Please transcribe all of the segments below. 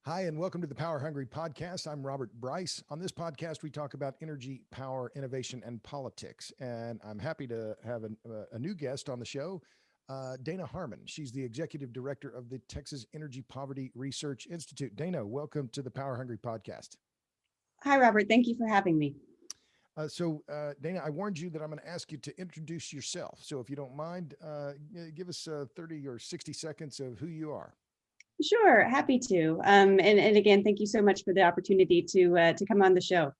Hi, and welcome to the Power Hungry Podcast. I'm Robert Bryce. On this podcast, we talk about energy, power, innovation, and politics. And I'm happy to have a new guest on the show, Dana Harmon. She's the executive director of the Texas Energy Poverty Research Institute. Dana, welcome to the Power Hungry Podcast. Hi, Robert. Thank you for having me. Dana, I warned you that I'm going to ask you to introduce yourself. So if you don't mind, give us 30 or 60 seconds of who you are. Sure, happy to. And again, thank you so much for the opportunity to come on the show.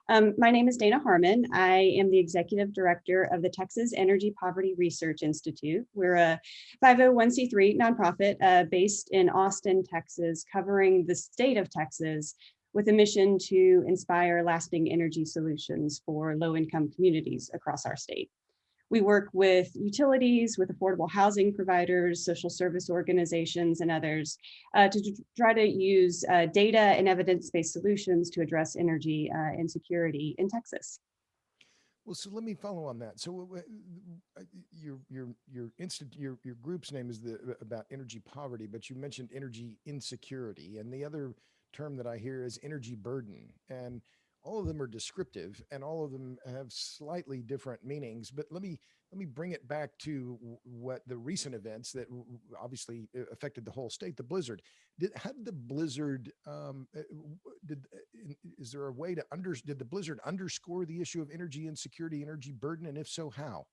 My name is Dana Harmon. I am the executive director of the Texas Energy Poverty Research Institute. We're a 501c3 nonprofit based in Austin, Texas, covering the state of Texas with a mission to inspire lasting energy solutions for low-income communities across our state. We work with utilities, with affordable housing providers, social service organizations, and others to try to use data and evidence-based solutions to address energy insecurity in Texas. Well, so let me follow on that. So, your group's name is about energy poverty, but you mentioned energy insecurity, and the other term that I hear is energy burden, and all of them are descriptive, and all of them have slightly different meanings. But let me bring it back to what the recent events that obviously affected the whole state. The blizzard. How did the blizzard? Did is there a way to did the blizzard underscore the issue of energy insecurity, energy burden, and if so, how?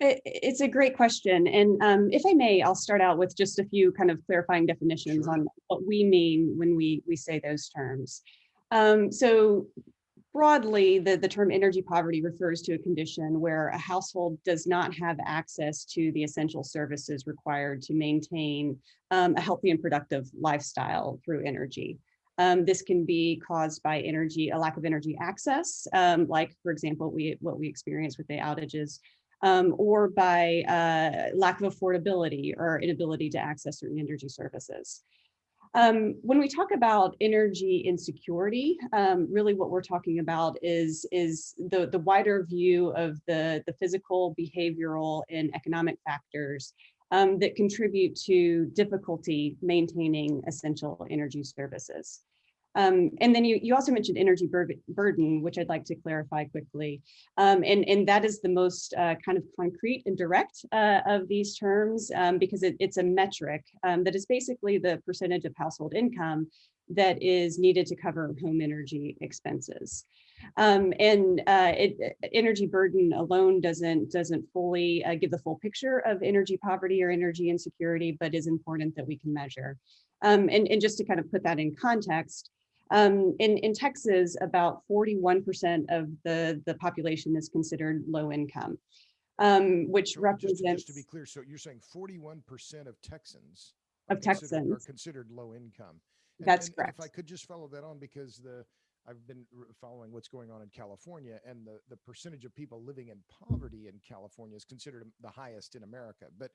It's a great question. And if I may, I'll start out with just a few kind of clarifying definitions Sure. on what we mean when we say those terms. So broadly, the term energy poverty refers to a condition where a household does not have access to the essential services required to maintain a healthy and productive lifestyle through energy. This can be caused by a lack of energy access, like, for example, what we experience with the outages, or by lack of affordability or inability to access certain energy services. When we talk about energy insecurity, really what we're talking about is the wider view of the physical, behavioral, and economic factors that contribute to difficulty maintaining essential energy services. And then you also mentioned energy burden, which I'd like to clarify quickly. And that is the most kind of concrete and direct of these terms, because it's a metric that is basically the percentage of household income that is needed to cover home energy expenses. Energy burden alone doesn't fully give the full picture of energy poverty or energy insecurity, but is important that we can measure. And just to kind of put that in context, in Texas, about 41% of the population is considered low income, which So just to be represents clear, so you're saying 41% of Texans of are Texans. considered low income, That's and if I correct. could just follow that on because the I've been following what's going on in California, and the percentage of people living in poverty in California is considered the highest in America. But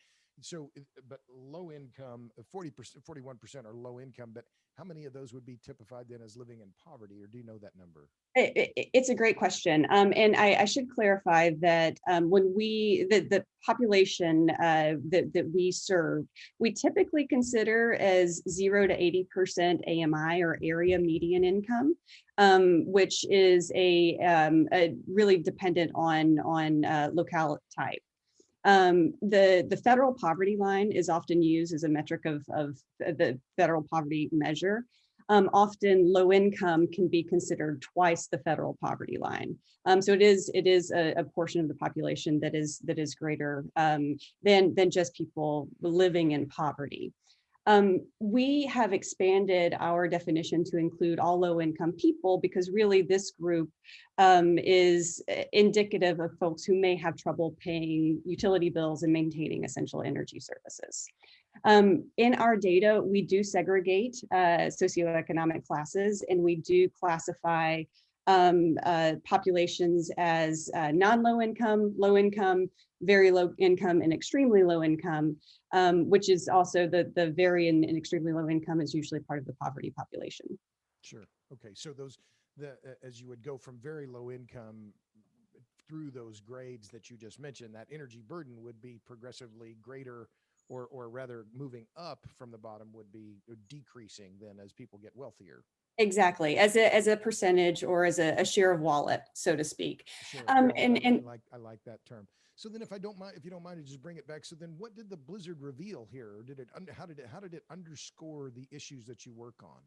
low income, 40%, 41% are low income. But how many of those would be typified then as living in poverty, or do you know that number? It's a great question. And I should clarify that when the population that we serve, we typically consider as 0 to 80% AMI or area median income, which is a really dependent on locale type. The federal poverty line is often used as a metric of the federal poverty measure. Often low income can be considered twice the federal poverty line. So it is a portion of the population that is greater than just people living in poverty. We have expanded our definition to include all low-income people because really this group is indicative of folks who may have trouble paying utility bills and maintaining essential energy services. In our data, we do segregate socioeconomic classes, and we do classify populations as non-low income, low income, very low income, and extremely low income, which is also the very and extremely low income is usually part of the poverty population. Sure. Okay. So as you would go from very low income through those grades that you just mentioned, that energy burden would be progressively greater or rather moving up from the bottom would be decreasing then as people get wealthier. Exactly, as a percentage or as a share of wallet, so to speak. Share of wallet. And I like that term. So then, if you don't mind, to just bring it back. So then, what did the blizzard reveal here? Or did it? How did it underscore the issues that you work on?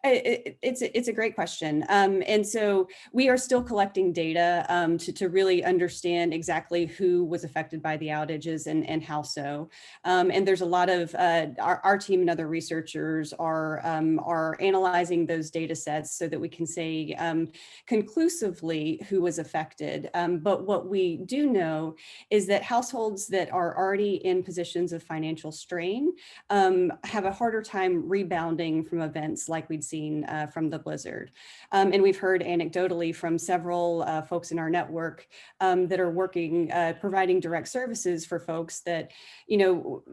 It's a great question. And so we are still collecting data to really understand exactly who was affected by the outages and how so. And there's a lot of our team and other researchers are analyzing those data sets so that we can say conclusively who was affected. But what we do know is that households that are already in positions of financial strain have a harder time rebounding from events like we'd seen from the blizzard. And we've heard anecdotally from several folks in our network that are working, providing direct services for folks that,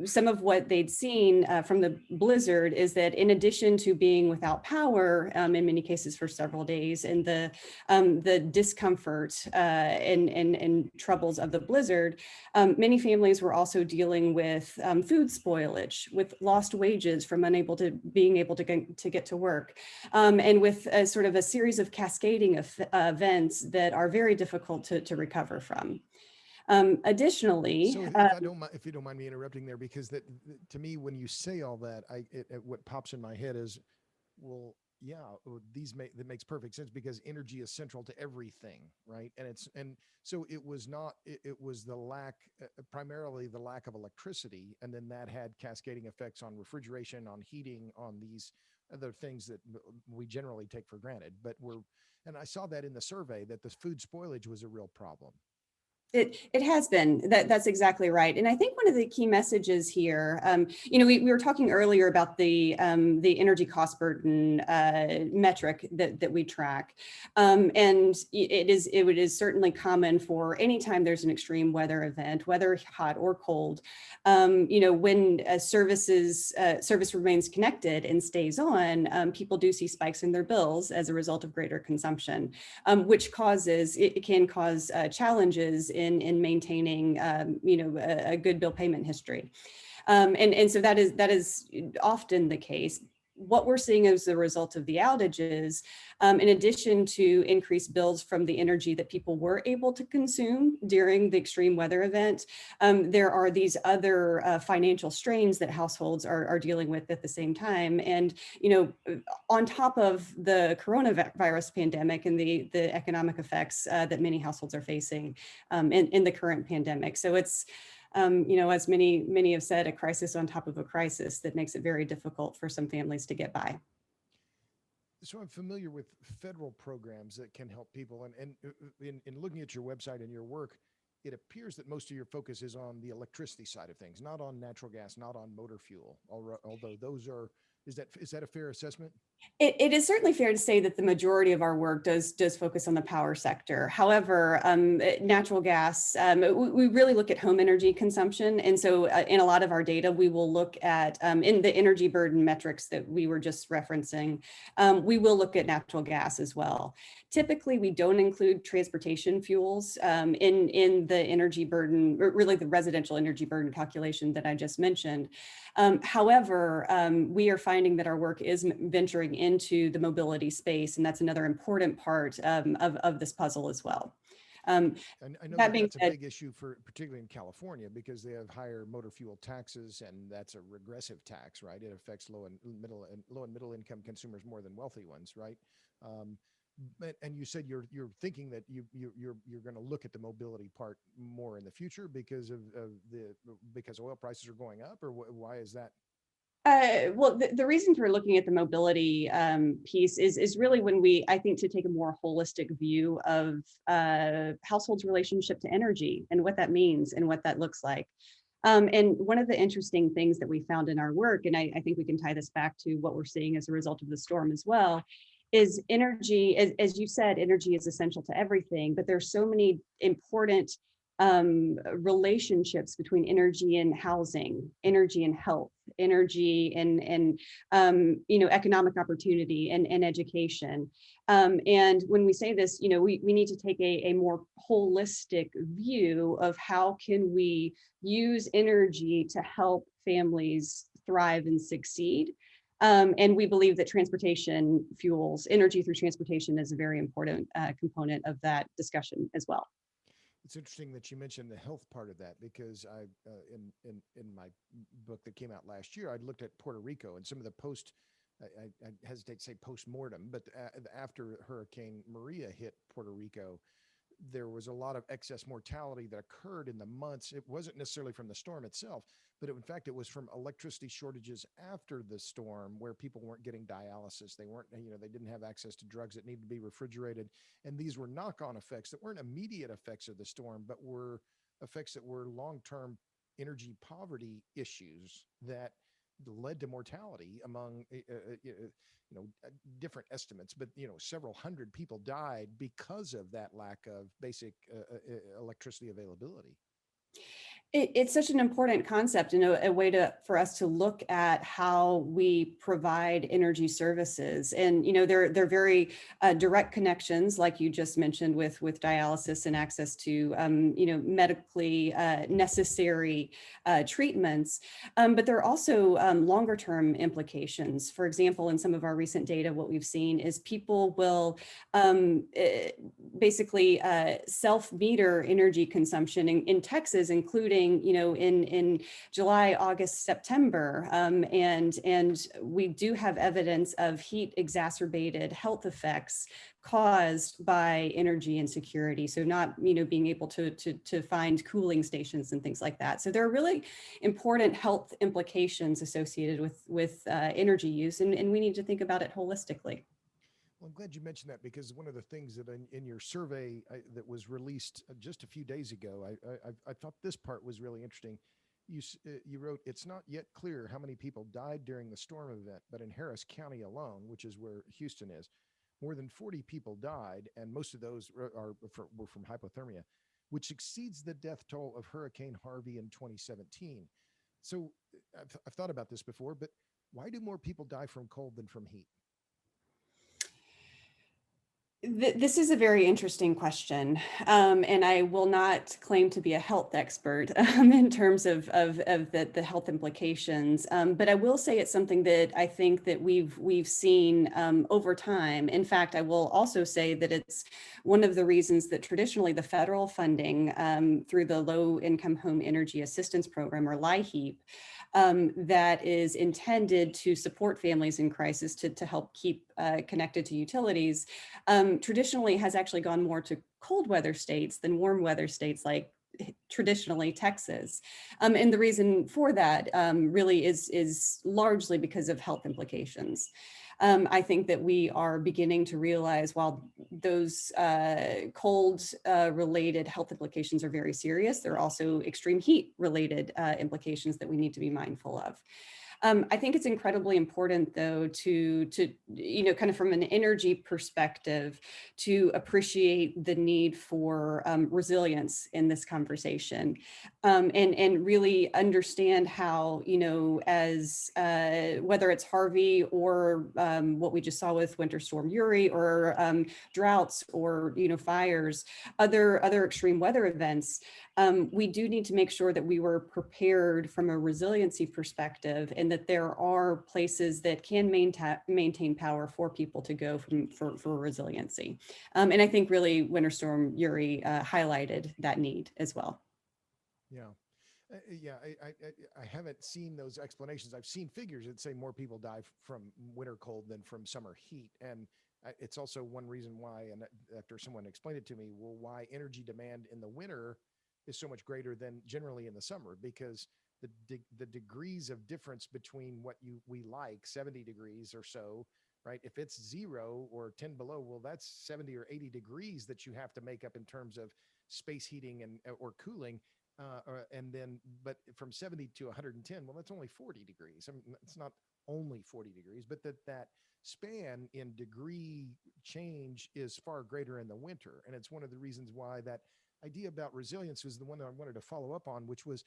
some of what they'd seen from the blizzard is that in addition to being without power, in many cases for several days, and the discomfort and troubles of the blizzard, many families were also dealing with food spoilage, with lost wages from being able to get to work, and with a sort of a series of cascading events that are very difficult to recover from. Additionally, So if you don't mind me interrupting there, because to me, when you say all that, what pops in my head is, well, yeah, that makes perfect sense because energy is central to everything, right? And so it was not, it was the lack, primarily the lack of electricity, and then that had cascading effects on refrigeration, on heating, on these other things that we generally take for granted. And I saw that in the survey that the food spoilage was a real problem. It has been. That's exactly right. And I think one of the key messages here, we were talking earlier about the energy cost burden metric that we track, and it is certainly common for anytime there's an extreme weather event, whether hot or cold, when a service remains connected and stays on, people do see spikes in their bills as a result of greater consumption, which can cause challenges in maintaining, a good bill payment history. And so that is often the case. What we're seeing as a result of the outages, in addition to increased bills from the energy that people were able to consume during the extreme weather event, there are these other financial strains that households are dealing with at the same time. And, on top of the coronavirus pandemic and the economic effects that many households are facing in the current pandemic. So it's, as many have said, a crisis on top of a crisis that makes it very difficult for some families to get by. So I'm familiar with federal programs that can help people, and in looking at your website and your work, it appears that most of your focus is on the electricity side of things, not on natural gas, not on motor fuel. Although those are, is that a fair assessment? It is certainly fair to say that the majority of our work does focus on the power sector. However, natural gas, we really look at home energy consumption. And so in a lot of our data, we will look at, in the energy burden metrics that we were just referencing, we will look at natural gas as well. Typically, we don't include transportation fuels in the energy burden, or really the residential energy burden calculation that I just mentioned. However, we are finding that our work is venturing into the mobility space, and that's another important part of this puzzle as well. And I know That being that's a said, big issue particularly in California, because they have higher motor fuel taxes, and that's a regressive tax, right? It affects low and middle income consumers more than wealthy ones, right? And you said you're thinking that you're going to look at the mobility part more in the future because because oil prices are going up, or why is that? well, the reason for looking at the mobility piece is really when I think, to take a more holistic view of households' relationship to energy and what that means and what that looks like. And one of the interesting things that we found in our work, and I think we can tie this back to what we're seeing as a result of the storm as well, is energy. As you said, energy is essential to everything, but there's so many important relationships between energy and housing, energy and health, energy and economic opportunity and education. And when we say this, we need to take a more holistic view of how can we use energy to help families thrive and succeed. And we believe that transportation fuels, energy through transportation is a very important component of that discussion as well. It's interesting that you mentioned the health part of that because in my book that came out last year, I looked at Puerto Rico and some of the I hesitate to say post mortem, but after Hurricane Maria hit Puerto Rico, there was a lot of excess mortality that occurred in the months. It wasn't necessarily from the storm itself, but in fact, it was from electricity shortages after the storm where people weren't getting dialysis. They weren't, they didn't have access to drugs that needed to be refrigerated. And these were knock on effects that weren't immediate effects of the storm, but were effects that were long term energy poverty issues that led to mortality among different estimates, but several hundred people died because of that lack of basic electricity availability. It's such an important concept and a way for us to look at how we provide energy services. And they're very direct connections, like you just mentioned, with dialysis and access to medically necessary treatments. But there are also longer term implications. For example, in some of our recent data, what we've seen is people will basically self-meter energy consumption in Texas, including in July, August, September, and we do have evidence of heat exacerbated health effects caused by energy insecurity. So not being able to find cooling stations and things like that. So there are really important health implications associated with energy use, and we need to think about it holistically. Well, I'm glad you mentioned that because one of the things that in your survey that was released just a few days ago, I thought this part was really interesting. You wrote, it's not yet clear how many people died during the storm event, but in Harris County alone, which is where Houston is, more than 40 people died, and most of those were from hypothermia, which exceeds the death toll of Hurricane Harvey in 2017. So I've thought about this before, but why do more people die from cold than from heat? This is a very interesting question, and I will not claim to be a health expert in terms of the health implications. But I will say it's something that I think that we've seen over time. In fact, I will also say that it's one of the reasons that traditionally the federal funding through the Low Income Home Energy Assistance Program, or LIHEAP, that is intended to support families in crisis to help keep connected to utilities, traditionally has actually gone more to cold weather states than warm weather states like traditionally Texas. And the reason for that really is largely because of health implications. I think that we are beginning to realize while those cold related health implications are very serious, there are also extreme heat related implications that we need to be mindful of. I think it's incredibly important, though, to kind of from an energy perspective, to appreciate the need for resilience in this conversation, and really understand how as whether it's Harvey or what we just saw with Winter Storm Uri, or droughts or fires, other extreme weather events. We do need to make sure that we were prepared from a resiliency perspective, and that there are places that can maintain power for people to go for resiliency. And I think really Winter Storm Uri highlighted that need as well. Yeah. Yeah, I haven't seen those explanations. I've seen figures that say more people die from winter cold than from summer heat. And it's also one reason why, and after someone explained it to me, well, why energy demand in the winter is so much greater than generally in the summer, because the degrees of difference between what we like, 70 degrees or so, right? If it's 0 or 10 below, well, that's 70 or 80 degrees that you have to make up in terms of space heating and or cooling. And then, but from 70 to 110, well, that's only 40 degrees. I mean, it's not only 40 degrees, but that span in degree change is far greater in the winter. And it's one of the reasons why that idea about resilience was the one that I wanted to follow up on, which was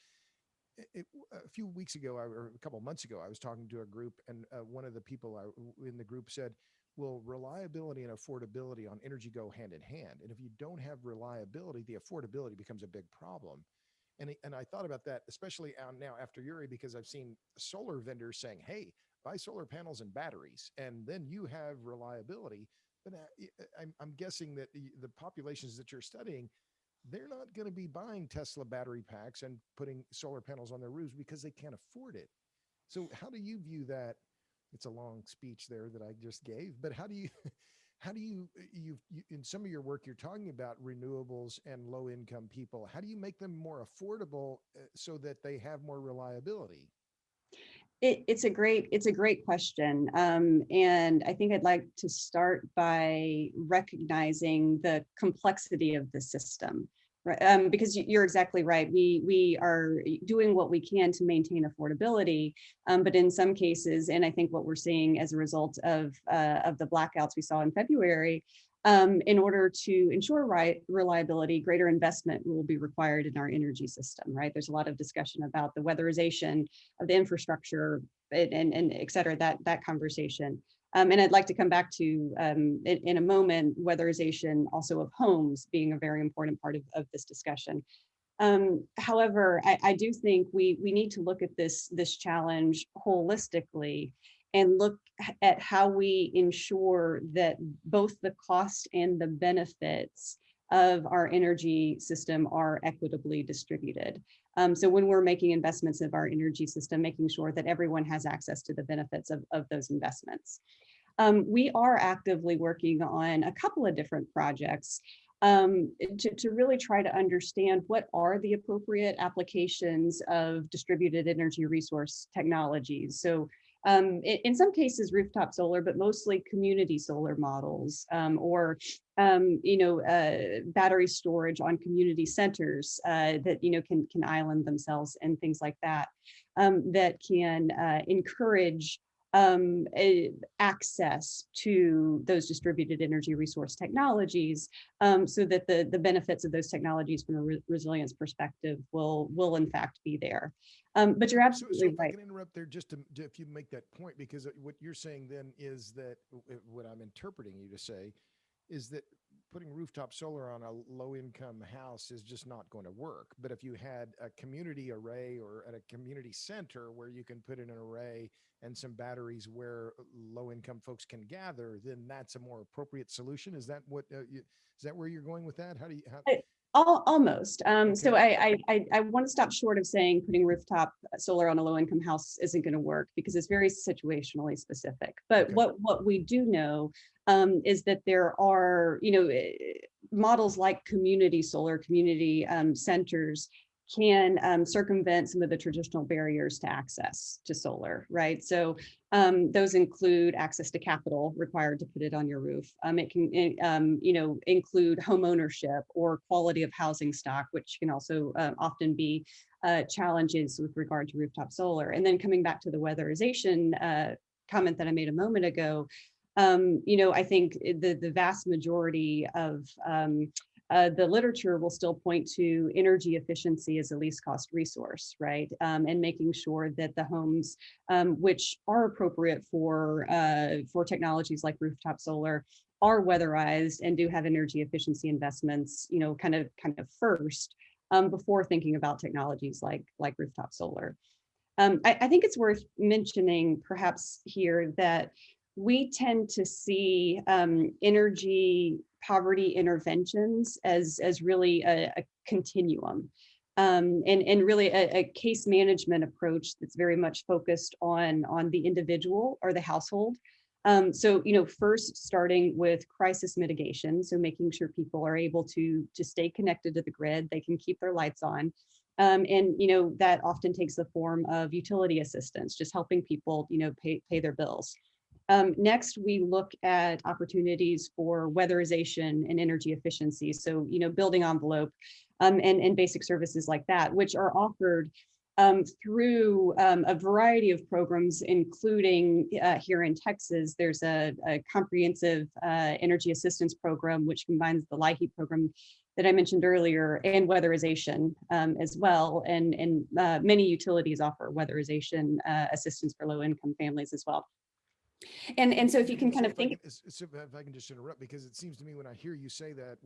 a few weeks ago or a couple of months ago, I was talking to a group, and one of the people in the group said, well, reliability and affordability on energy go hand in hand. And if you don't have reliability, the affordability becomes a big problem. And I thought about that, especially now after Uri, because I've seen solar vendors saying, hey, buy solar panels and batteries, and then you have reliability. But I'm guessing that the populations that you're studying, they're not going to be buying Tesla battery packs and putting solar panels on their roofs because they can't afford it. So how do you view that? It's a long speech there that I just gave, but how do you how do you in some of your work you're talking about renewables and low income people? How do you make them more affordable so that they have more reliability? It's a great question, and I think I'd like to start by recognizing the complexity of the system, right? Because you're exactly right. We are doing what we can to maintain affordability, but in some cases, and I think what we're seeing as a result of the blackouts we saw in February, in order to ensure reliability, greater investment will be required in our energy system, right? There's a lot of discussion about the weatherization of the infrastructure and et cetera, that conversation. And I'd like to come back to, in a moment, weatherization also of homes being a very important part of this discussion. However, I do think we need to look at this challenge holistically and look at how we ensure that both the cost and the benefits of our energy system are equitably distributed. So when we're making investments of our energy system, making sure that everyone has access to the benefits of those investments. We are actively working on a couple of different projects to really try to understand what are the appropriate applications of distributed energy resource technologies. So in some cases, rooftop solar, but mostly community solar models, or battery storage on community centers that can island themselves and things like that, that can encourage access to those distributed energy resource technologies, so that the benefits of those technologies from a resilience perspective will in fact be there. But you're So absolutely if I right. can interrupt there, just to if you make that point, because what you're saying then is that what I'm interpreting you to say is that putting rooftop solar on a low income house is just not going to work. But if you had a community array or at a community center where you can put in an array and some batteries where low income folks can gather, then that's a more appropriate solution. Is that what is that where you're going with that? How do you how Almost. So okay. I want to stop short of saying putting rooftop solar on a low income house isn't going to work, because it's very situationally specific. But Okay. what we do know is that there are models like community solar, community centers can circumvent some of the traditional barriers to access to solar, right? So those include access to capital required to put it on your roof. It can, include home ownership or quality of housing stock, which can also often be challenges with regard to rooftop solar. And then coming back to the weatherization comment that I made a moment ago, I think the vast majority of the literature will still point to energy efficiency as a least cost resource, right? And making sure that the homes, which are appropriate for technologies like rooftop solar, are weatherized and do have energy efficiency investments, kind of first, before thinking about technologies like rooftop solar. I think it's worth mentioning perhaps here that we tend to see energy poverty interventions as really a continuum, and really a case management approach that's very much focused on the individual or the household. So, first starting with crisis mitigation, so making sure people are able to stay connected to the grid, they can keep their lights on. And that often takes the form of utility assistance, just helping people pay their bills. Next, we look at opportunities for weatherization and energy efficiency. So, building envelope and basic services like that, which are offered through a variety of programs, including here in Texas. There's a comprehensive energy assistance program, which combines the LIHEAP program that I mentioned earlier, and weatherization as well. And many utilities offer weatherization assistance for low-income families as well. And so if you can kind of think. So if I can just interrupt, because it seems to me when I hear you say that,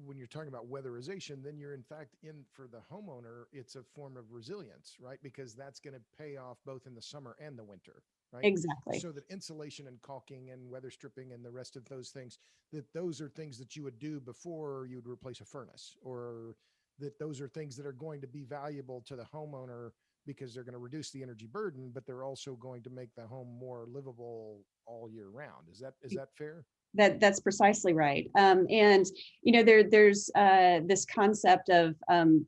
when you're talking about weatherization, then you're in fact in for the homeowner, it's a form of resilience, right? Because that's going to pay off both in the summer and the winter, right? Exactly. So that insulation and caulking and weather stripping and the rest of those things, that those are things that you would do before you would replace a furnace, or that those are things that are going to be valuable to the homeowner because they're going to reduce the energy burden, but they're also going to make the home more livable all year round. Is that fair? That's precisely right. And there's this concept of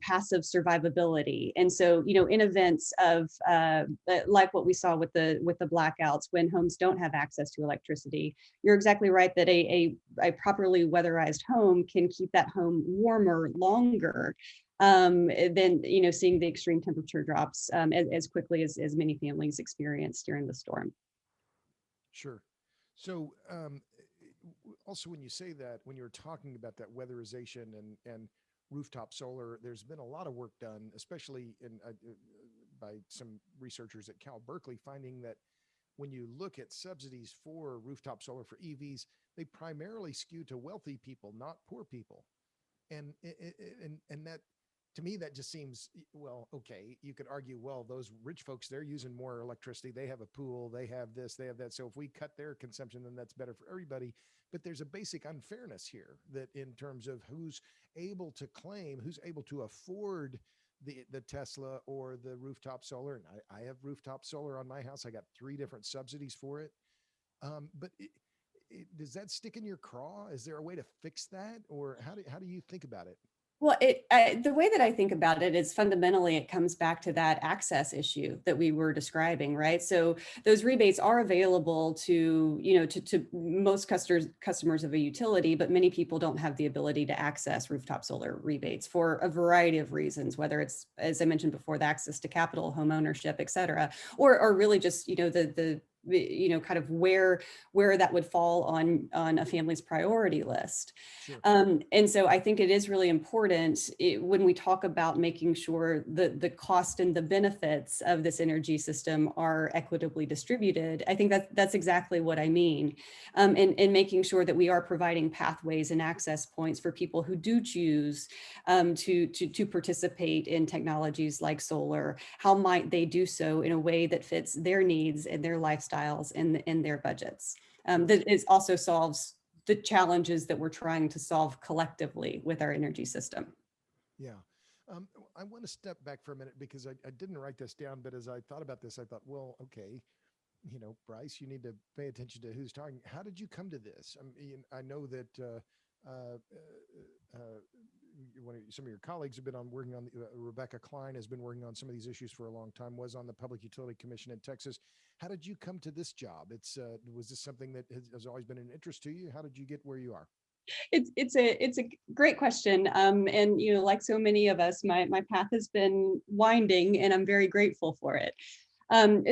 passive survivability. And so in events of like what we saw with the blackouts, when homes don't have access to electricity, you're exactly right that a properly weatherized home can keep that home warmer longer than seeing the extreme temperature drops as quickly as many families experience during the storm. Sure. So also, when you say that, when you're talking about that weatherization and rooftop solar, there's been a lot of work done, especially by some researchers at Cal Berkeley, finding that when you look at subsidies for rooftop solar for EVs, they primarily skew to wealthy people, not poor people. And that, to me, that just seems, well, okay, you could argue, well, those rich folks, they're using more electricity, they have a pool, they have this, they have that, so if we cut their consumption, then that's better for everybody. But there's a basic unfairness here, that in terms of who's able to claim, who's able to afford the Tesla or the rooftop solar. And I have rooftop solar on my house. I got 3 different subsidies for it. But does that stick in your craw? Is there a way to fix that, or how do you think about it? Well, the way that I think about it is fundamentally it comes back to that access issue that we were describing, right? So those rebates are available to, to most customers of a utility, but many people don't have the ability to access rooftop solar rebates for a variety of reasons, whether it's, as I mentioned before, the access to capital, home ownership, et cetera, or really just, the kind of where that would fall on a family's priority list. Sure. And so I think it is really important when we talk about making sure the cost and the benefits of this energy system are equitably distributed. I think that's exactly what I mean. And making sure that we are providing pathways and access points for people who do choose to participate in technologies like solar. How might they do so in a way that fits their needs and their lifestyles and their budgets? That is also solves the challenges that we're trying to solve collectively with our energy system. Yeah. I want to step back for a minute, because I didn't write this down, but as I thought about this, I thought, well, okay, Bryce, you need to pay attention to who's talking. How did you come to this? I mean, I know that some of your colleagues have been working on Rebecca Klein has been working on some of these issues for a long time, was on the Public Utility Commission in Texas. How did you come to this job? Was this something that has always been an interest to you? How did you get where you are? It's a great question. And like so many of us, my path has been winding, and I'm very grateful for it.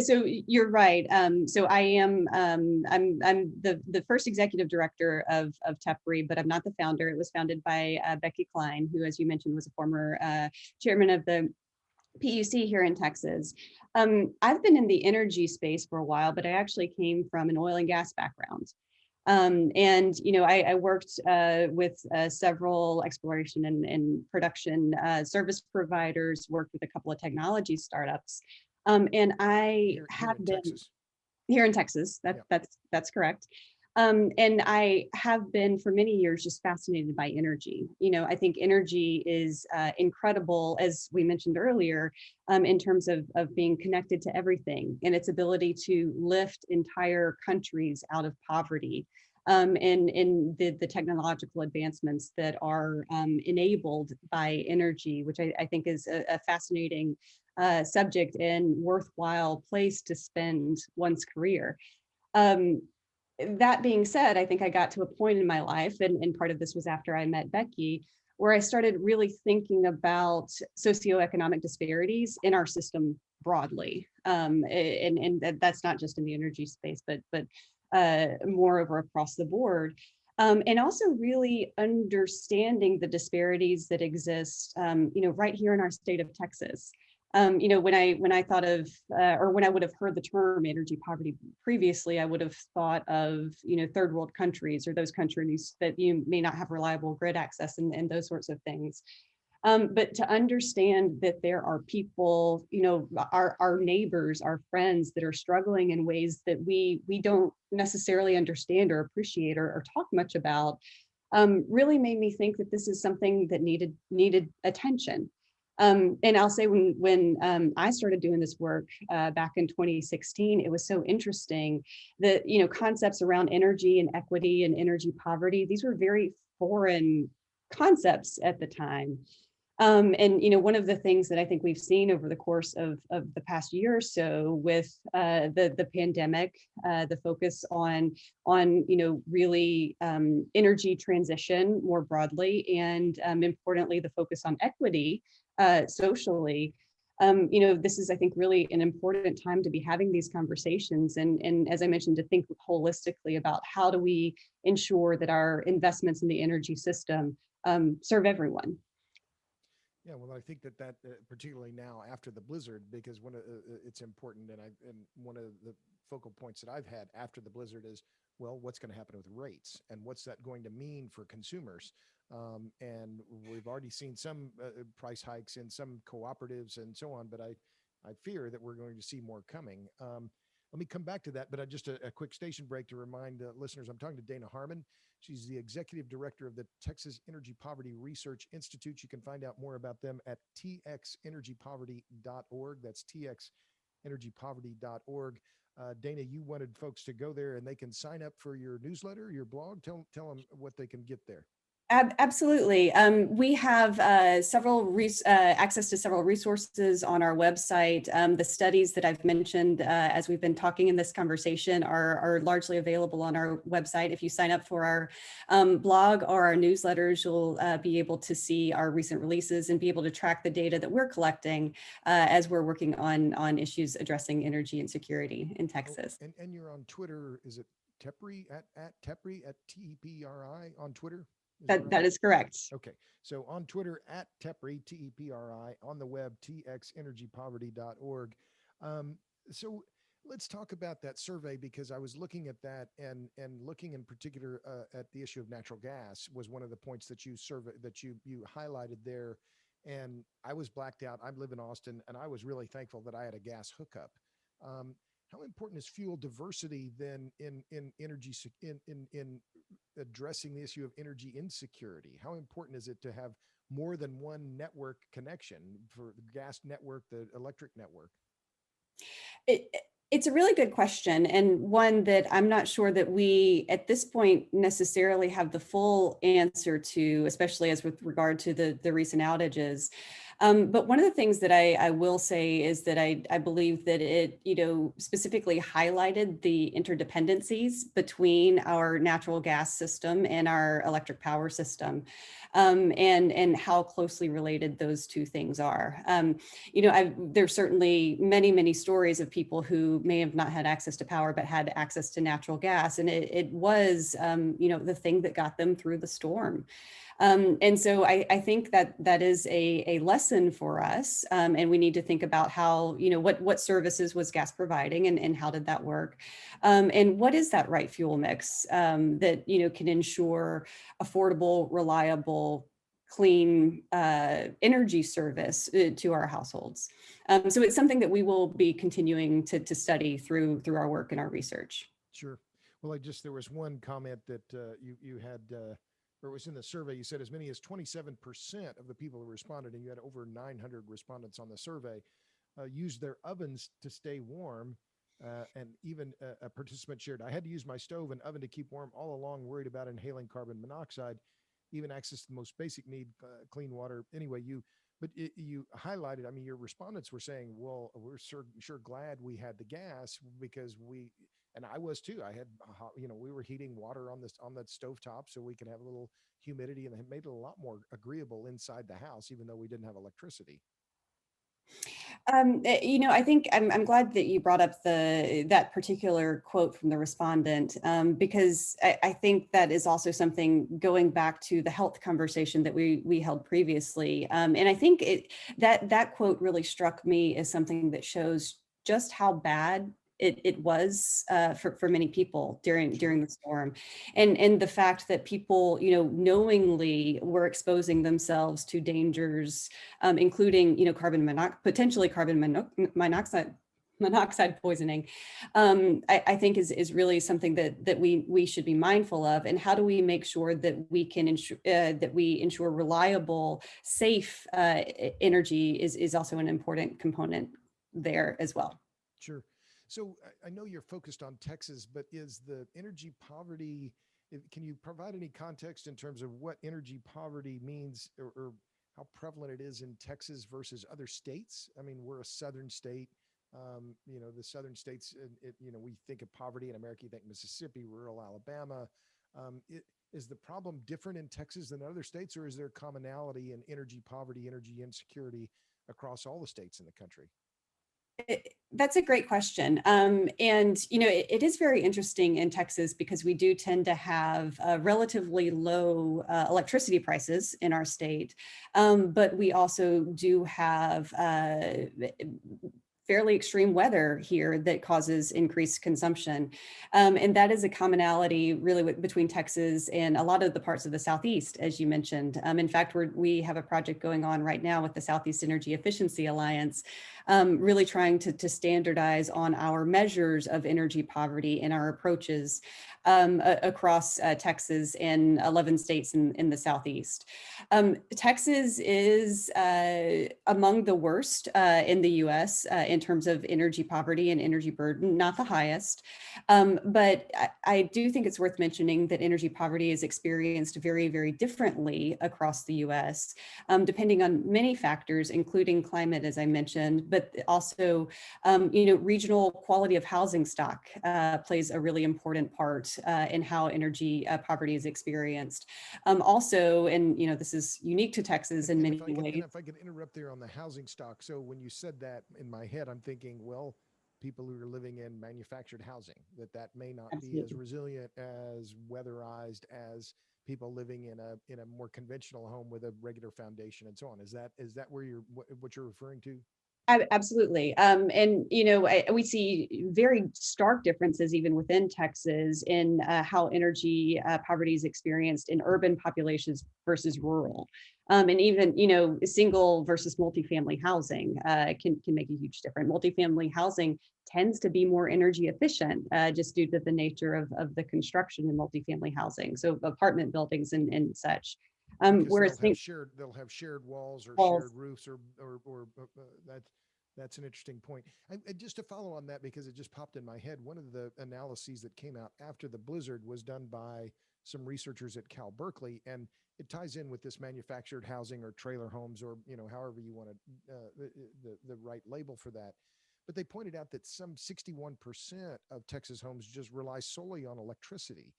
So you're right. So I am I'm the first executive director of TEPRI, but I'm not the founder. It was founded by Becky Klein, who, as you mentioned, was a former chairman of the PUC here in Texas. I've been in the energy space for a while, but I actually came from an oil and gas background. And I worked with several exploration and production service providers, worked with a couple of technology startups. And I have been Texas. Here in Texas. That's correct. And I have been for many years just fascinated by energy. I think energy is incredible, as we mentioned earlier, in terms of being connected to everything and its ability to lift entire countries out of poverty. And the technological advancements that are enabled by energy, which I think is a fascinating subject and worthwhile place to spend one's career. That being said, I think I got to a point in my life, and part of this was after I met Becky, where I started really thinking about socioeconomic disparities in our system broadly. And that's not just in the energy space, but moreover across the board. And also really understanding the disparities that exist, right here in our state of Texas. When I thought of, or when I would have heard the term energy poverty previously, I would have thought of, third world countries or those countries that you may not have reliable grid access and those sorts of things. But to understand that there are people, our neighbors, our friends that are struggling in ways that we don't necessarily understand or appreciate or talk much about, really made me think that this is something that needed attention. And I'll say when I started doing this work back in 2016, it was so interesting that concepts around energy and equity and energy poverty, these were very foreign concepts at the time. And one of the things that I think we've seen over the course of the past year or so with the pandemic, the focus on really energy transition more broadly, and importantly, the focus on equity socially. This is, I think, really an important time to be having these conversations, and as I mentioned, to think holistically about how do we ensure that our investments in the energy system serve everyone. Yeah, well, I think that particularly now after the blizzard, because it's important, and one of the focal points that I've had after the blizzard is, well, what's going to happen with rates, and what's that going to mean for consumers? And we've already seen some price hikes in some cooperatives and so on, but I fear that we're going to see more coming. Let me come back to that, but just a quick station break to remind listeners, I'm talking to Dana Harmon. She's the executive director of the Texas Energy Poverty Research Institute. You can find out more about them at txenergypoverty.org. That's txenergypoverty.org. Dana, you wanted folks to go there and they can sign up for your newsletter, your blog. Tell them what they can get there. Absolutely. We have access to several resources on our website. The studies that I've mentioned as we've been talking in this conversation are largely available on our website. If you sign up for our blog or our newsletters, you'll be able to see our recent releases and be able to track the data that we're collecting as we're working on issues addressing energy insecurity in Texas. Oh, and you're on Twitter. Is it Tepri at Tepri at TEPRI on Twitter? Is that right? That is correct. Okay. So on Twitter at Tepri, TEPRI, on the web, txenergypoverty.org. So let's talk about that survey, because I was looking at that and looking in particular at the issue of natural gas was one of the points that you highlighted there. And I was blacked out. I live in Austin, and I was really thankful that I had a gas hookup. How important is fuel diversity then in energy in addressing the issue of energy insecurity? How important is it to have more than one network connection for the gas network, the electric network? It's a really good question, and one that I'm not sure that we at this point necessarily have the full answer to, especially as with regard to the recent outages. But one of the things that I will say is that I believe that it, specifically highlighted the interdependencies between our natural gas system and our electric power system, and how closely related those two things are. There's certainly many stories of people who may have not had access to power, but had access to natural gas. And it was, the thing that got them through the storm. And so I think that is a lesson for us. And we need to think about how, what services was gas providing, and how did that work? And what is that right fuel mix that, can ensure affordable, reliable, clean energy service to our households. So it's something that we will be continuing to study through our work and our research. Sure. Well, there was one comment that you had, or it was in the survey. You said as many as 27% of the people who responded, and you had over 900 respondents on the survey, used their ovens to stay warm. And even a participant shared, I had to use my stove and oven to keep warm all along, worried about inhaling carbon monoxide, even access to the most basic need, clean water. Anyway, you highlighted, I mean, your respondents were saying, well, we're sure glad we had the gas, because and I was too. I had, we were heating water on that stovetop so we could have a little humidity, and it made it a lot more agreeable inside the house, even though we didn't have electricity. I think I'm glad that you brought up that particular quote from the respondent, because I think that is also something going back to the health conversation that we held previously. And I think that quote really struck me as something that shows just how bad it was for many people during the storm, and the fact that people, knowingly were exposing themselves to dangers, including, potentially monoxide poisoning. I think is really something that we should be mindful of. And how do we make sure that we can ensure that we ensure reliable, safe energy is also an important component there as well. Sure. So I know you're focused on Texas, but is the energy poverty, can you provide any context in terms of what energy poverty means, or how prevalent it is in Texas versus other states? I mean, we're a southern state. The southern states, we think of poverty in America, you think Mississippi, rural Alabama. Is the problem different in Texas than other states, or is there commonality in energy poverty, energy insecurity across all the states in the country? That's a great question. And, it is very interesting in Texas because we do tend to have relatively low electricity prices in our state. But we also do have fairly extreme weather here that causes increased consumption. And that is a commonality really between Texas and a lot of the parts of the Southeast, as you mentioned. In fact, we have a project going on right now with the Southeast Energy Efficiency Alliance, really trying to standardize on our measures of energy poverty and our approaches across Texas and 11 states in the Southeast. Texas is among the worst in the US in terms of energy poverty and energy burden, not the highest. But I do think it's worth mentioning that energy poverty is experienced very, very differently across the US, depending on many factors, including climate, as I mentioned, but also, regional quality of housing stock plays a really important part in how energy poverty is experienced. Also, and this is unique to Texas in many ways. If I could interrupt there on the housing stock. So when you said that, in my head, I'm thinking, well, people who are living in manufactured housing, that may not be as Absolutely. resilient, as weatherized as people living in a more conventional home with a regular foundation and so on. Is that where what you're referring to? Absolutely. And, we see very stark differences even within Texas in how energy poverty is experienced in urban populations versus rural. And even, single versus multifamily housing can make a huge difference. Multifamily housing tends to be more energy efficient just due to the nature of the construction in multifamily housing. So apartment buildings and such. Because Whereas they'll have shared walls or walls. shared roofs, or that's an interesting point. And just to follow on that, because it just popped in my head, one of the analyses that came out after the blizzard was done by some researchers at Cal Berkeley, and it ties in with this manufactured housing or trailer homes, or however you want to the right label for that. But they pointed out that some 61% of Texas homes just rely solely on electricity,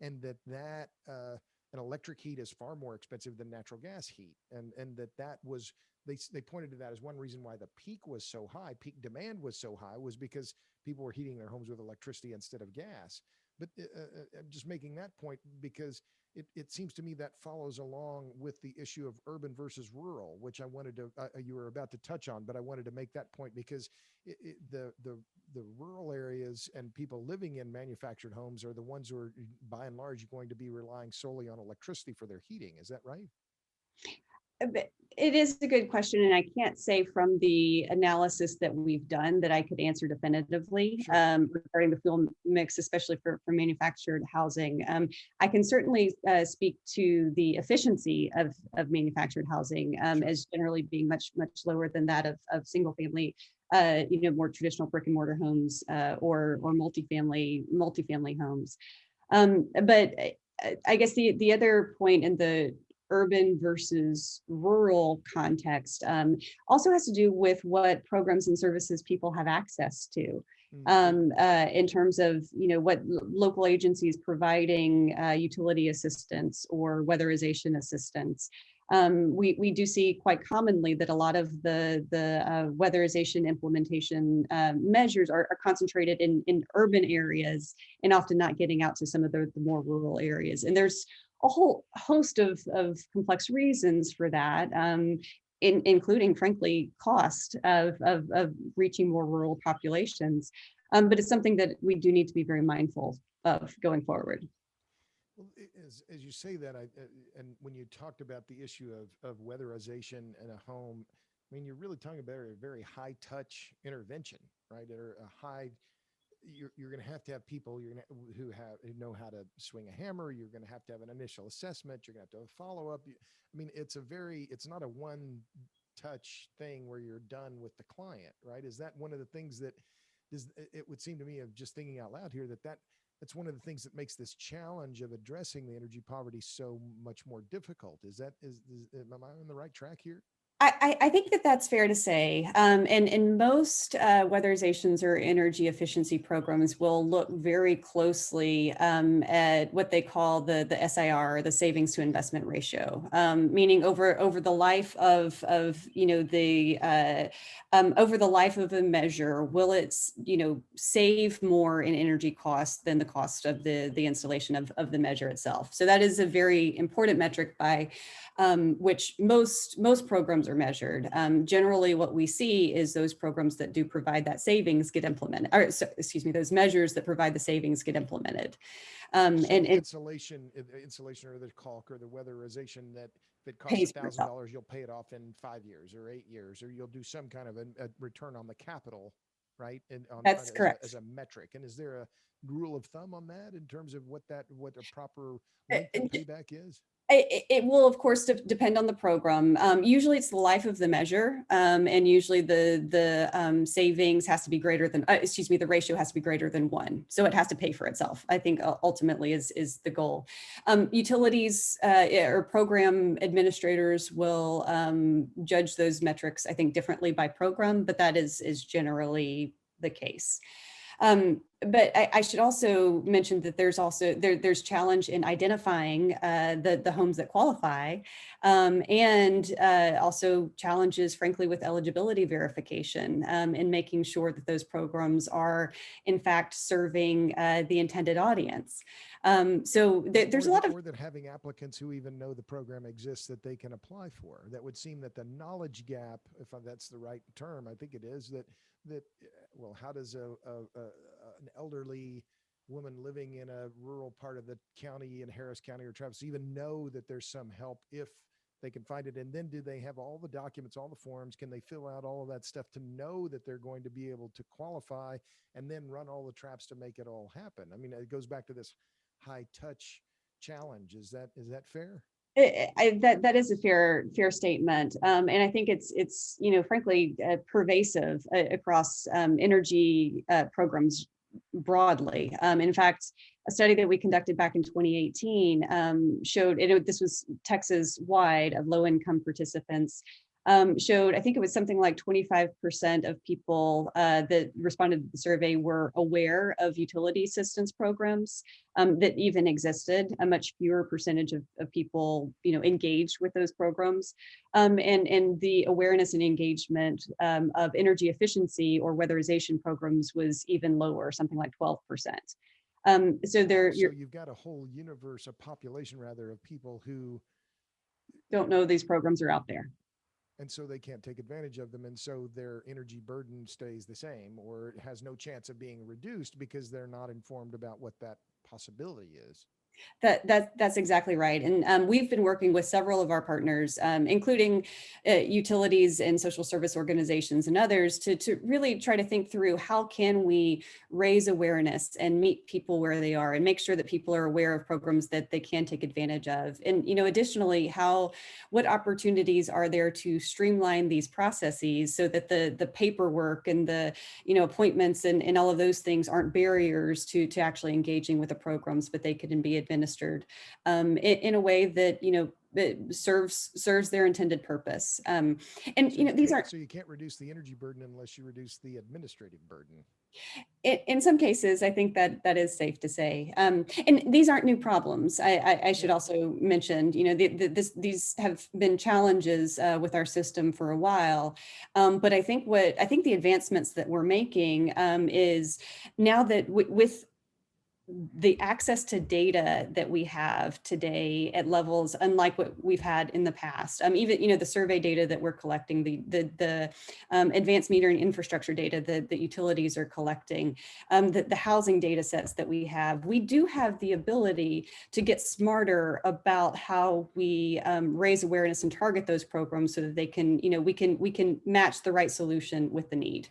and that an electric heat is far more expensive than natural gas heat, and that was, they pointed to that as one reason why the peak was so high, peak demand was so high, was because people were heating their homes with electricity instead of gas. But I'm just making that point because it seems to me that follows along with the issue of urban versus rural, which I wanted to you were about to touch on, but I wanted to make that point because the rural areas and people living in manufactured homes are the ones who are, by and large, going to be relying solely on electricity for their heating. Is that right? It is a good question, and I can't say from the analysis that we've done that I could answer definitively Sure. regarding the fuel mix, especially for manufactured housing. I can certainly speak to the efficiency of manufactured housing Sure. as generally being much lower than that of single family, more traditional brick and mortar homes or multifamily homes. But I guess the other point in the urban versus rural context also has to do with what programs and services people have access to, Sure. in terms of what local agencies providing utility assistance or weatherization assistance. We do see quite commonly that a lot of the weatherization implementation measures are concentrated in urban areas and often not getting out to some of the more rural areas. And there's a whole host of complex reasons for that, including, frankly, cost of reaching more rural populations. But it's something that we do need to be very mindful of going forward. Well, as you say that, and when you talked about the issue of weatherization in a home, I mean, you're really talking about a very high touch intervention, right? Or a high, you're going to have people who know how to swing a hammer. You're going to have an initial assessment. You're going to have a follow up. I mean, it's not a one touch thing where you're done with the client, right? Is that one of the things that it would seem to me, of just thinking out loud here, that's one of the things that makes this challenge of addressing the energy poverty so much more difficult. Am I on the right track here? I think that that's fair to say. And most weatherizations or energy efficiency programs will look very closely at what they call the SIR, the savings to investment ratio, meaning over the life of the over the life of a measure, will it save more in energy costs than the cost of the installation of the measure itself. So that is a very important metric by which most programs are measured. Generally, what we see is those programs that do provide that savings get implemented, or excuse me, those measures that provide the savings get implemented. And insulation or the caulk or the weatherization that if it costs $1,000, you'll pay it off in 5 years or 8 years, or you'll do some kind of a return on the capital, right? And that's correct. As a metric. And is there a rule of thumb on that in terms of what a proper length of payback is? It will, of course, depend on the program. Usually it's the life of the measure, and usually the savings has to be greater than, the ratio has to be greater than 1. So it has to pay for itself, I think, ultimately is the goal. Utilities or program administrators will judge those metrics, I think, differently by program, but that is generally the case. But I should also mention that there's challenge in identifying the homes that qualify, and also challenges, frankly, with eligibility verification, in making sure that those programs are, in fact, serving the intended audience. So there's a lot of... Or that having applicants who even know the program exists that they can apply for. That would seem that the knowledge gap, if that's the right term, I think it is, well, how does an elderly woman living in a rural part of the county in Harris County or Travis even know that there's some help if they can find it? And then do they have all the documents, all the forms? Can they fill out all of that stuff to know that they're going to be able to qualify and then run all the traps to make it all happen? I mean, it goes back to this high touch challenge. Is that fair? That is a fair statement, and I think it's frankly pervasive across energy programs broadly. In fact, a study that we conducted back in 2018 showed this was Texas wide of low income participants. Showed, I think it was something like 25% of people that responded to the survey were aware of utility assistance programs that even existed. A much fewer percentage of people, engaged with those programs, and the awareness and engagement of energy efficiency or weatherization programs was even lower, something like 12%. So you've got a whole universe, a population rather, of people who don't know these programs are out there. And so they can't take advantage of them. And so their energy burden stays the same or has no chance of being reduced because they're not informed about what that possibility is. That's exactly right. And we've been working with several of our partners, including utilities and social service organizations and others, to really try to think through how can we raise awareness and meet people where they are and make sure that people are aware of programs that they can take advantage of. And, additionally, what opportunities are there to streamline these processes so that the paperwork and the, appointments and all of those things aren't barriers to actually engaging with the programs, but they could be administered in a way that, it serves their intended purpose. And So you these can't aren't, so you can't reduce the energy burden unless you reduce the administrative burden. in some cases, I think that that is safe to say. And these aren't new problems. I should Yeah. also mention, these have been challenges with our system for a while. But I think the advancements that we're making is now that with the access to data that we have today at levels unlike what we've had in the past. Even the survey data that we're collecting, the advanced metering infrastructure data that the utilities are collecting, the housing data sets that we have. We do have the ability to get smarter about how we raise awareness and target those programs so that they can, we can match the right solution with the need.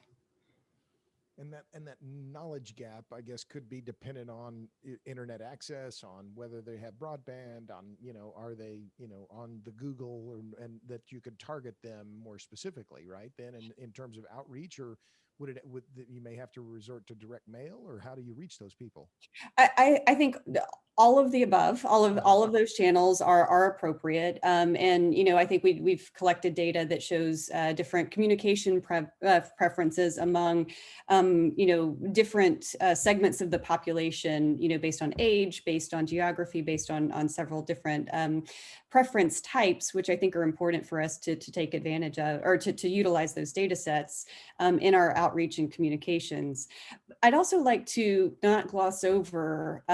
And that knowledge gap, I guess, could be dependent on internet access, on whether they have broadband, on are they on the Google, and that you could target them more specifically, right? Then in terms of outreach, or would you may have to resort to direct mail, or how do you reach those people? I think all of the above, Uh-huh. all of those channels are appropriate. And I think we've collected data that shows different communication preferences among different segments of the population, based on age, based on geography, based on several different preference types, which I think are important for us to take advantage of, or to utilize those data sets in our outreach and communications. I'd also like to not gloss over,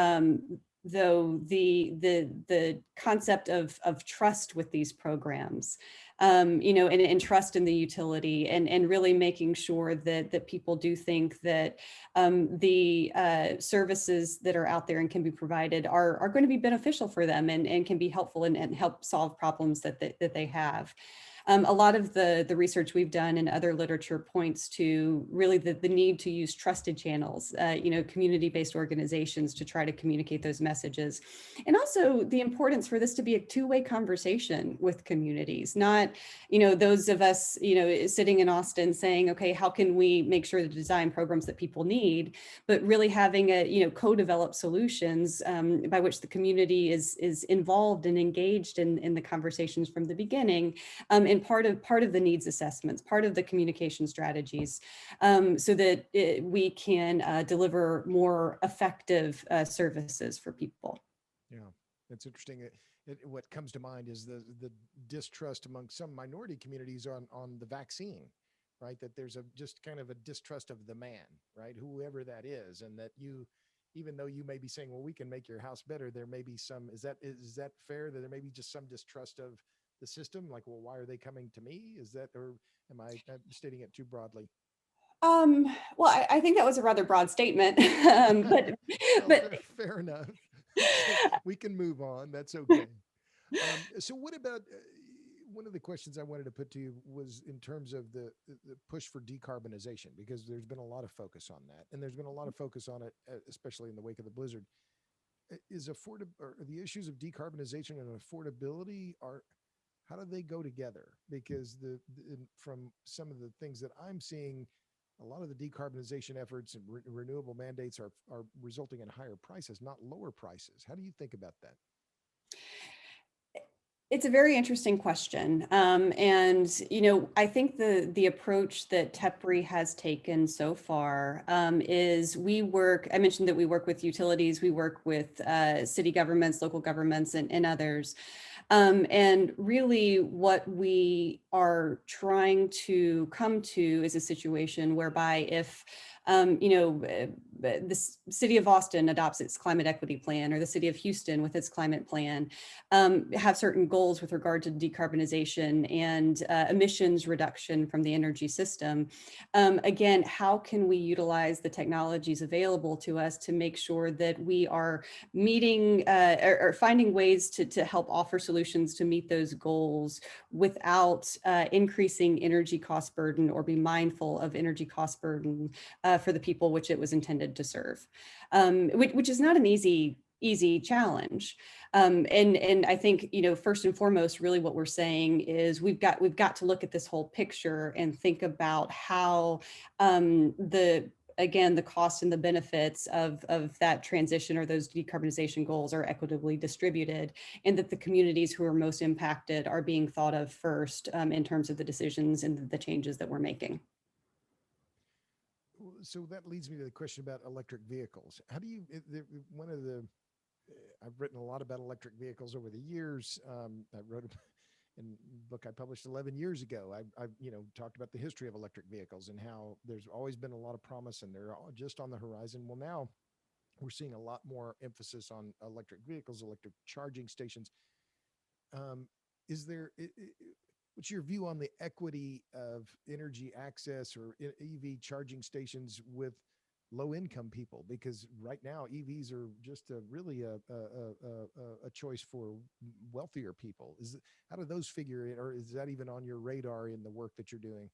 though, the concept of trust with these programs, and trust in the utility, and really making sure that people do think that the services that are out there and can be provided are going to be beneficial for them, and can be helpful, and help solve problems that they have. A lot of the research we've done and other literature points to really the need to use trusted channels, community-based organizations to try to communicate those messages. And also the importance for this to be a two-way conversation with communities, not, those of us, sitting in Austin saying, okay, how can we make sure to design programs that people need, but really having co-developed solutions by which the community is involved and engaged in the conversations from the beginning, and part of the needs assessments, part of the communication strategies, so that we can deliver more effective services for people. Yeah, that's interesting. What comes to mind is the distrust among some minority communities on the vaccine, right? That there's a just kind of a distrust of the man, right? Whoever that is, and that even though you may be saying, well, we can make your house better, there may be some. Is that fair? That there may be just some distrust of the system, like, well, why are they coming to me? Is that, or am I stating it too broadly? Well, I think that was a rather broad statement, but Well, but fair enough. So we can move on. That's okay. So what about one of the questions I wanted to put to you was in terms of the push for decarbonization, because there's been a lot of focus on that, and there's been a lot of focus on it, especially in the wake of the blizzard. Is or the issues of decarbonization and affordability, are how do they go together? Because from some of the things that I'm seeing, a lot of the decarbonization efforts and renewable mandates are resulting in higher prices, not lower prices. How do you think about that? it's a very interesting question. And, I think the approach that TEPRI has taken so far is I mentioned that we work with utilities, we work with city governments, local governments, and others. And really what we are trying to come to is a situation whereby if the city of Austin adopts its climate equity plan, or the city of Houston with its climate plan, have certain goals with regard to decarbonization and emissions reduction from the energy system. Again, how can we utilize the technologies available to us to make sure that we are meeting or finding ways to help offer solutions to meet those goals without increasing energy cost burden, or be mindful of energy cost burden for the people which it was intended to serve, which is not an easy challenge. And I think, first and foremost, really what we're saying is we've got to look at this whole picture and think about how the again, the cost and the benefits of that transition or those decarbonization goals are equitably distributed, and that the communities who are most impacted are being thought of first in terms of the decisions and the changes that we're making. So that leads me to the question about electric vehicles. How do you, one of the, I've written a lot about electric vehicles over the years. I wrote in a book I published 11 years ago. I've talked about the history of electric vehicles and how there's always been a lot of promise and they're just on the horizon. Well, now we're seeing a lot more emphasis on electric vehicles, electric charging stations. Is there, what's your view on the equity of energy access or EV charging stations with low income people? Because right now EVs are just really a choice for wealthier people. How do those figure in, or is that even on your radar in the work that you're doing?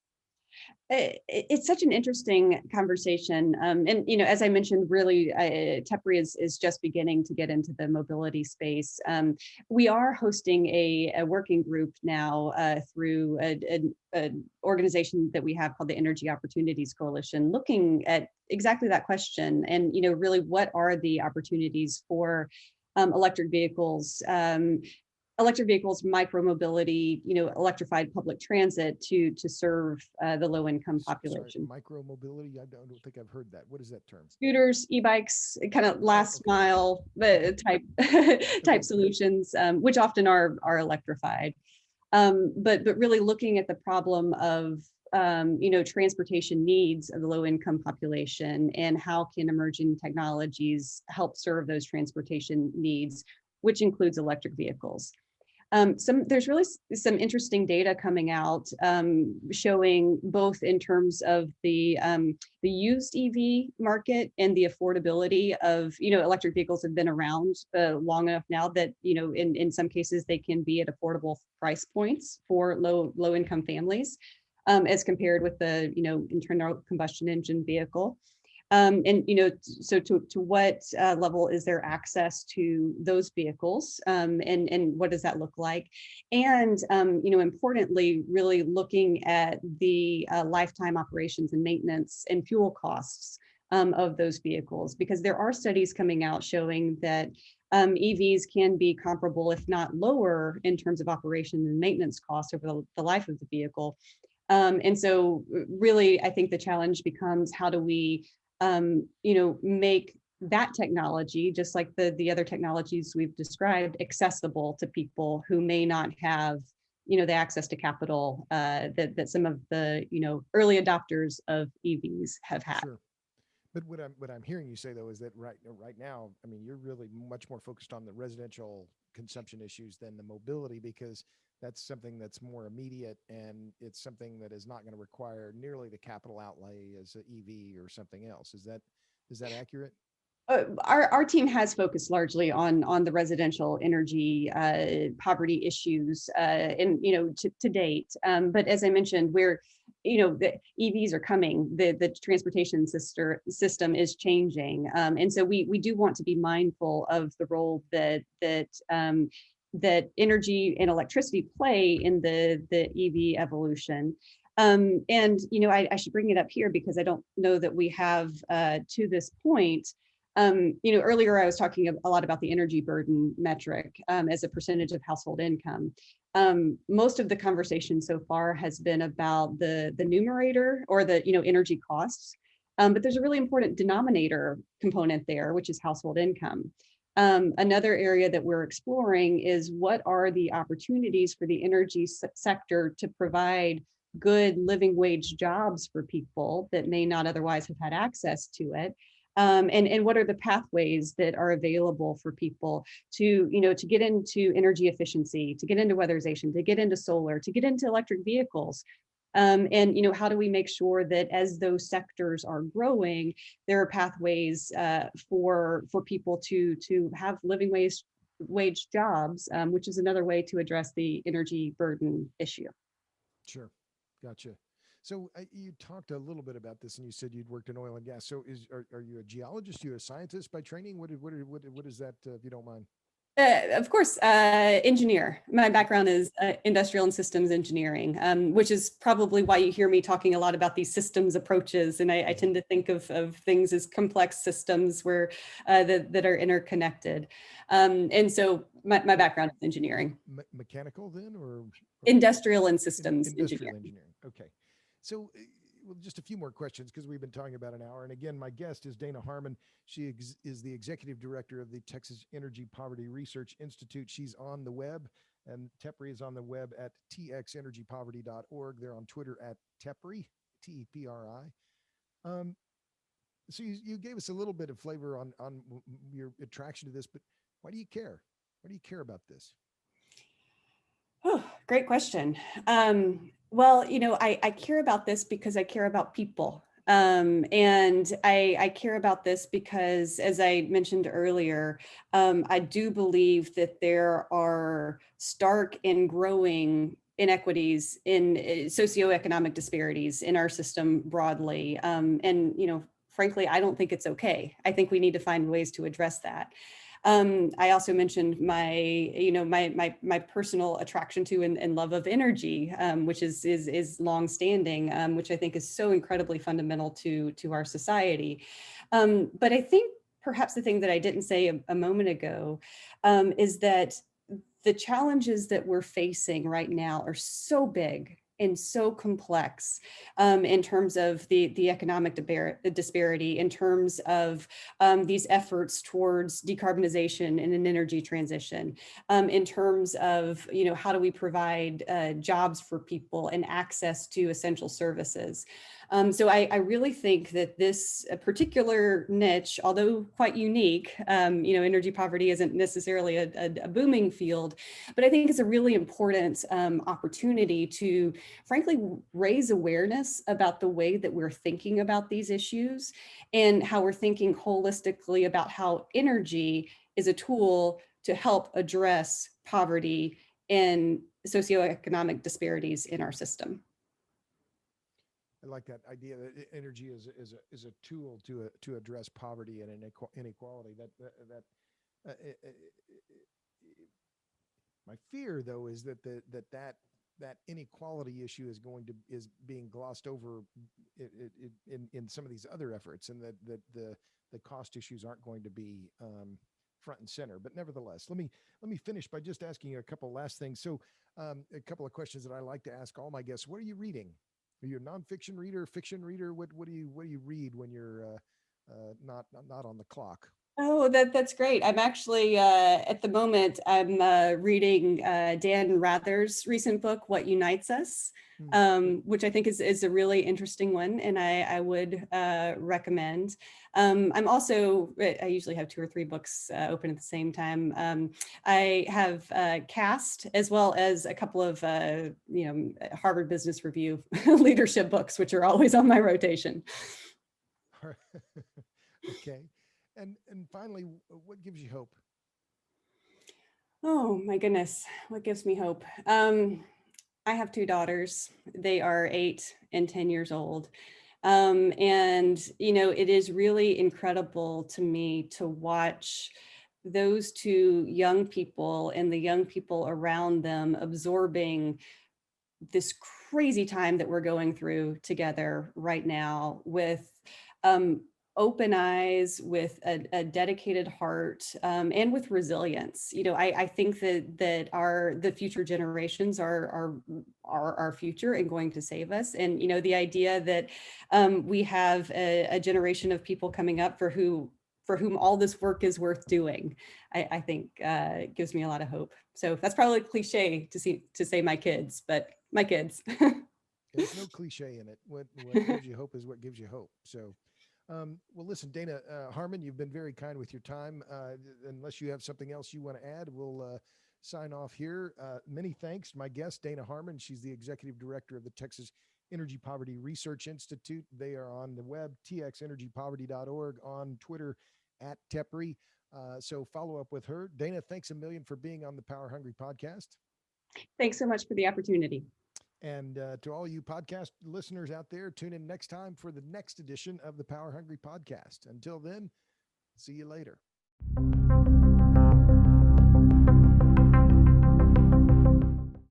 It's such an interesting conversation. And, as I mentioned, really, TEPRI is just beginning to get into the mobility space. We are hosting a working group now through an organization that we have called the Energy Opportunities Coalition, looking at exactly that question. And, really, what are the opportunities for electric vehicles? Electric vehicles, micromobility, electrified public transit to serve the low income Sorry, population. micro mobility. I don't think I've heard that. What is that term? Scooters, e-bikes, kind of last Okay. mile type Okay. solutions, which often are electrified. But really looking at the problem of transportation needs of the low income population and how can emerging technologies help serve those transportation needs, which includes electric vehicles. There's really some interesting data coming out showing both in terms of the used EV market and the affordability of, electric vehicles have been around long enough now that, in some cases they can be at affordable price points for low income families as compared with the, internal combustion engine vehicle. And so to what level is there access to those vehicles, and what does that look like? And importantly, really looking at the lifetime operations and maintenance and fuel costs of those vehicles, because there are studies coming out showing that EVs can be comparable, if not lower, in terms of operation and maintenance costs over the life of the vehicle. And so really, I think the challenge becomes how do we make that technology, just like the other technologies we've described, accessible to people who may not have, the access to capital that some of the, early adopters of EVs have had. Sure. But what I'm hearing you say though is that right now, I mean, you're really much more focused on the residential consumption issues than the mobility, because that's something that's more immediate and it's something that is not going to require nearly the capital outlay as an EV or something else. Is that accurate? Our team has focused largely on the residential energy poverty issues, and to date. But as I mentioned, the EVs are coming. The transportation system is changing, and so we do want to be mindful of the role that energy and electricity play in the EV evolution. And I should bring it up here because I don't know that we have to this point. Earlier I was talking a lot about the energy burden metric as a percentage of household income. Most of the conversation so far has been about the numerator or the energy costs, but there's a really important denominator component there, which is household income. Another area that we're exploring is what are the opportunities for the energy sector to provide good living wage jobs for people that may not otherwise have had access to it. And what are the pathways that are available for people to get into energy efficiency, to get into weatherization, to get into solar, to get into electric vehicles. And how do we make sure that as those sectors are growing, there are pathways for people to have living wage jobs, which is another way to address the energy burden issue. Sure. Gotcha. So you talked a little bit about this, and you said you'd worked in oil and gas. So are you a geologist? Are you a scientist by training? What is that, if you don't mind? Of course, engineer. My background is industrial and systems engineering, which is probably why you hear me talking a lot about these systems approaches. And I tend to think of things as complex systems where that are interconnected. And so my background is engineering. Mechanical then, or Industrial and systems industrial engineering. engineering? Okay. So, well, just a few more questions because we've been talking about an hour. And again, my guest is Dana Harmon. She is the executive director of the Texas Energy Poverty Research Institute. She's on the web, and TEPRI is on the web at txenergypoverty.org. They're on Twitter at TEPRI, TEPRI. So you gave us a little bit of flavor on your attraction to this, but why do you care? Why do you care about this? Oh, great question. Well, I care about this because I care about people. And I care about this because, as I mentioned earlier, I do believe that there are stark and growing inequities in socioeconomic disparities in our system broadly. And, frankly, I don't think it's okay. I think we need to find ways to address that. I also mentioned my personal attraction to and love of energy, which is longstanding, which I think is so incredibly fundamental to our society. But I think perhaps the thing that I didn't say a moment ago is that the challenges that we're facing right now are so big and so complex in terms of the economic disparity, in terms of these efforts towards decarbonization and an energy transition, in terms of, how do we provide jobs for people and access to essential services. So I really think that this particular niche, although quite unique, energy poverty isn't necessarily a booming field, but I think it's a really important opportunity to, frankly, raise awareness about the way that we're thinking about these issues and how we're thinking holistically about how energy is a tool to help address poverty and socioeconomic disparities in our system. I like that idea that energy is a tool to address poverty and inequality. My fear, though, is that inequality issue is being glossed over in some of these other efforts, and that the cost issues aren't going to be front and center. But nevertheless, let me finish by just asking you a couple last things. So, a couple of questions that I like to ask all my guests: what are you reading? Are you a nonfiction reader, fiction reader? What do you read when you're not on the clock? Oh, that's great. I'm actually at the moment I'm reading Dan Rather's recent book, What Unites Us, Hmm. which I think is a really interesting one, and I would recommend. I'm also I usually have two or three books open at the same time. I have Cast as well as a couple of Harvard Business Review leadership books, which are always on my rotation. Okay. And finally, what gives you hope? Oh my goodness, what gives me hope? I have two daughters. They are 8 and 10 years old. And, it is really incredible to me to watch those two young people and the young people around them absorbing this crazy time that we're going through together right now with um, open eyes, with a dedicated heart, and with resilience. I think that the future generations are our future and going to save us. And the idea that we have a generation of people coming up for whom all this work is worth doing, I think gives me a lot of hope. So that's probably cliche to say my kids, but my kids. There's no cliche in it. What gives you hope is what gives you hope. So, well, listen, Dana Harmon, you've been very kind with your time. Unless you have something else you want to add, we'll sign off here. Many thanks. My guest, Dana Harmon, she's the executive director of the Texas Energy Poverty Research Institute. They are on the web, txenergypoverty.org, on Twitter at TEPRI. So follow up with her. Dana, thanks a million for being on the Power Hungry podcast. Thanks so much for the opportunity. And to all you podcast listeners out there, tune in next time for the next edition of the Power Hungry podcast. Until then, see you later.